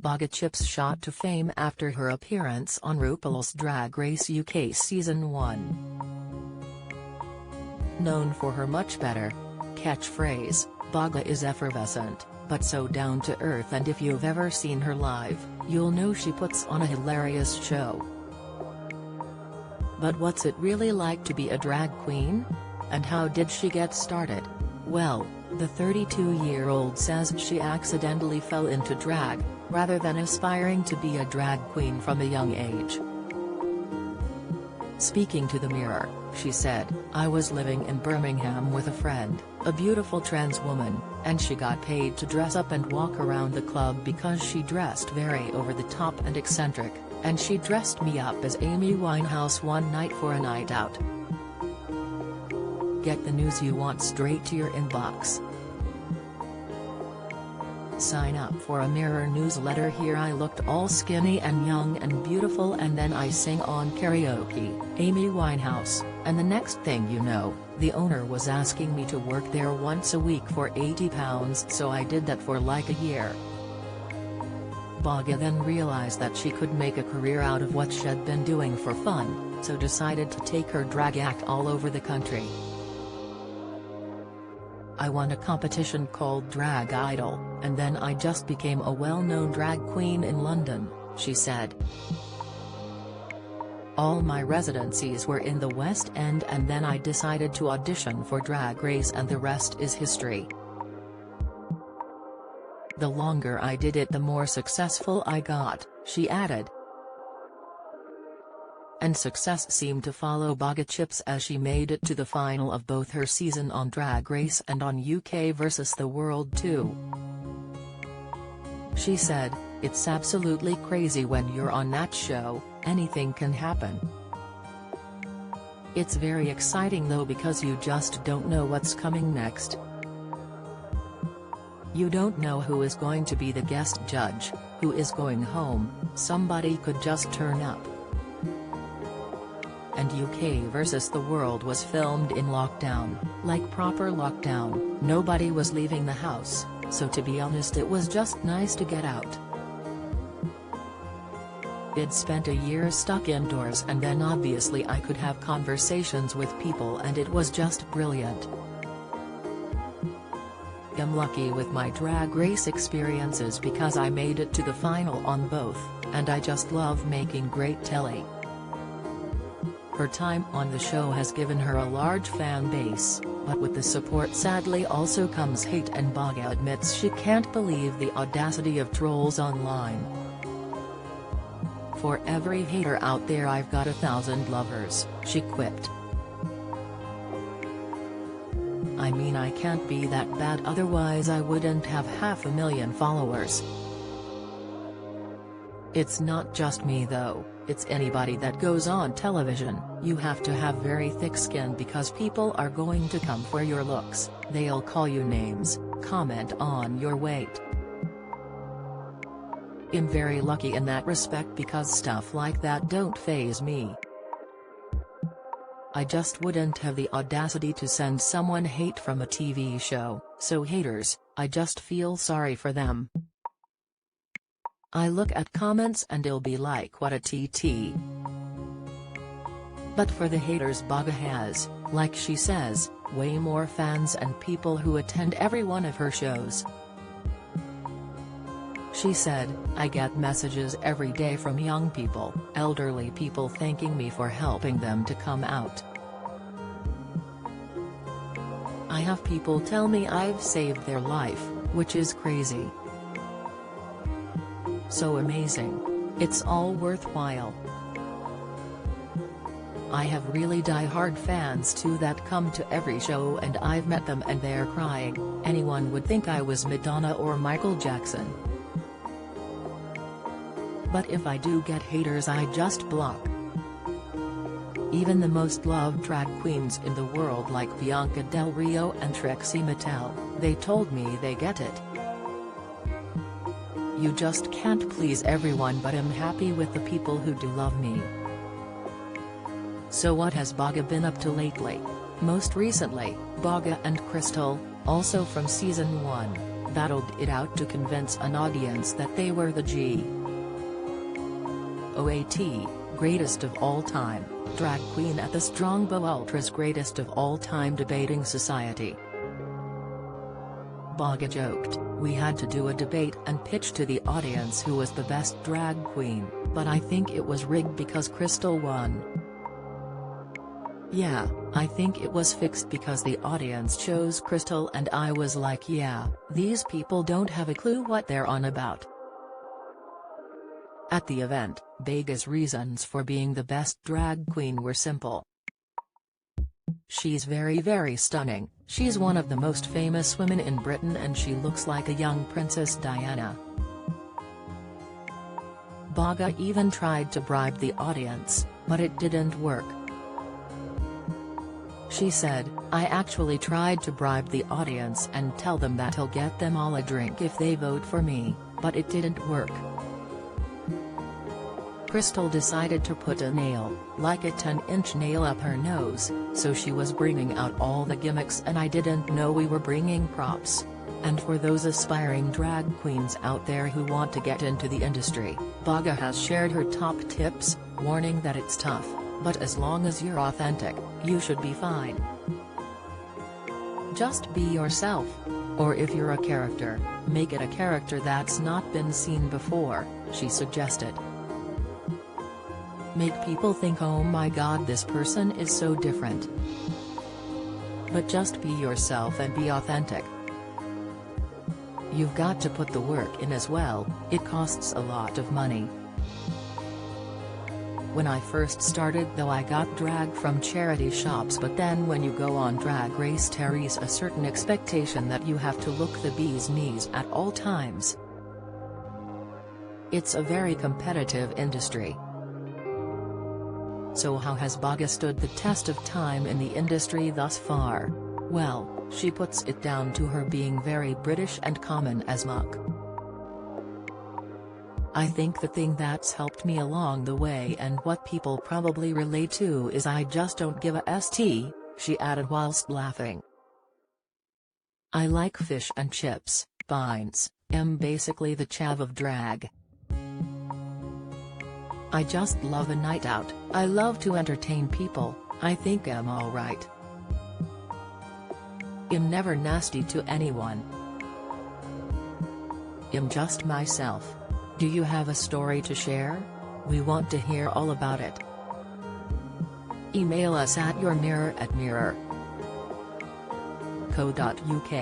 Baga Chipz shot to fame after her appearance on RuPaul's Drag Race UK Season 1. Known for her much better catchphrase, Baga is effervescent, but so down to earth, and if you've ever seen her live, you'll know she puts on a hilarious show. But what's it really like to be a drag queen? And how did she get started? Well, the 32-year-old says she accidentally fell into drag, rather than aspiring to be a drag queen from a young age. Speaking to the Mirror, she said, "I was living in Birmingham with a friend, a beautiful trans woman, and she got paid to dress up and walk around the club because she dressed very over the top and eccentric, and she dressed me up as Amy Winehouse one night for a night out." Get the news you want straight to your inbox. Sign up for a Mirror newsletter here. I looked all skinny and young and beautiful, and then I sing on karaoke, Amy Winehouse, and the next thing you know, the owner was asking me to work there once a week for £80, so I did that for like a year. Baga then realized that she could make a career out of what she'd been doing for fun, so decided to take her drag act all over the country. "I won a competition called Drag Idol, and then I just became a well-known drag queen in London," she said. "All my residencies were in the West End, and then I decided to audition for Drag Race, and the rest is history. The longer I did it, the more successful I got," she added. And success seemed to follow Baga Chipz as she made it to the final of both her season on Drag Race and on UK vs the World too. She said, "It's absolutely crazy when you're on that show, anything can happen. It's very exciting though, because you just don't know what's coming next. You don't know who is going to be the guest judge, who is going home, somebody could just turn up." And UK vs the World was filmed in lockdown, like proper lockdown, nobody was leaving the house, so to be honest it was just nice to get out. "I'd spent a year stuck indoors, and then obviously I could have conversations with people, and it was just brilliant. I'm lucky with my Drag Race experiences because I made it to the final on both, and I just love making great telly." Her time on the show has given her a large fan base, but with the support sadly also comes hate, and Baga admits she can't believe the audacity of trolls online. "For every hater out there I've got 1,000 lovers," she quipped. "I mean, I can't be that bad, otherwise I wouldn't have 500,000 followers. It's not just me though, it's anybody that goes on television. You have to have very thick skin because people are going to come for your looks, they'll call you names, comment on your weight. I'm very lucky in that respect because stuff like that don't faze me. I just wouldn't have the audacity to send someone hate from a TV show, so haters, I just feel sorry for them. I look at comments and it'll be like, what a TT. But for the haters, Baga has, like she says, way more fans and people who attend every one of her shows." She said, "I get messages every day from young people, elderly people thanking me for helping them to come out. I have people tell me I've saved their life, which is crazy. So amazing. It's all worthwhile. I have really die-hard fans too that come to every show, and I've met them and they're crying. Anyone would think I was Madonna or Michael Jackson. But if I do get haters, I just block. Even the most loved drag queens in the world like Bianca Del Rio and Trixie Mattel, they told me they get it. You just can't please everyone, but I'm happy with the people who do love me." So what has Baga been up to lately? Most recently, Baga and Crystal, also from Season 1, battled it out to convince an audience that they were the GOAT, greatest of all time, drag queen at the Strongbow Ultra's greatest of all time debating society. Baga joked, "We had to do a debate and pitch to the audience who was the best drag queen, but I think it was rigged because Crystal won. Yeah, I think it was fixed because the audience chose Crystal and I was like, yeah, these people don't have a clue what they're on about." At the event, Baga's reasons for being the best drag queen were simple. "She's very stunning, she's one of the most famous women in Britain and she looks like a young Princess Diana." Baga even tried to bribe the audience, but it didn't work. She said, "I actually tried to bribe the audience and tell them that I'll get them all a drink if they vote for me, but it didn't work." Crystal decided to put a nail, like a 10-inch nail up her nose, so she was bringing out all the gimmicks and I didn't know we were bringing props. And for those aspiring drag queens out there who want to get into the industry, Baga has shared her top tips, warning that it's tough, but as long as you're authentic, you should be fine. Just be yourself. Or if you're a character, make it a character that's not been seen before, she suggested. Make people think, oh my god, this person is so different. But just be yourself and be authentic. You've got to put the work in as well, it costs a lot of money. When I first started though I got drag from charity shops, but then when you go on Drag Race there is a certain expectation that you have to look the bee's knees at all times. It's a very competitive industry. So how has Baga stood the test of time in the industry thus far? Well, she puts it down to her being very British and common as muck. "I think the thing that's helped me along the way and what people probably relate to is I just don't give a st," she added whilst laughing. "I like fish and chips, pints, basically the chav of drag. I just love a night out, I love to entertain people, I think I'm alright. I'm never nasty to anyone. I'm just myself. Do you have a story to share? We want to hear all about it. Email us at yourmirror@mirror.co.uk.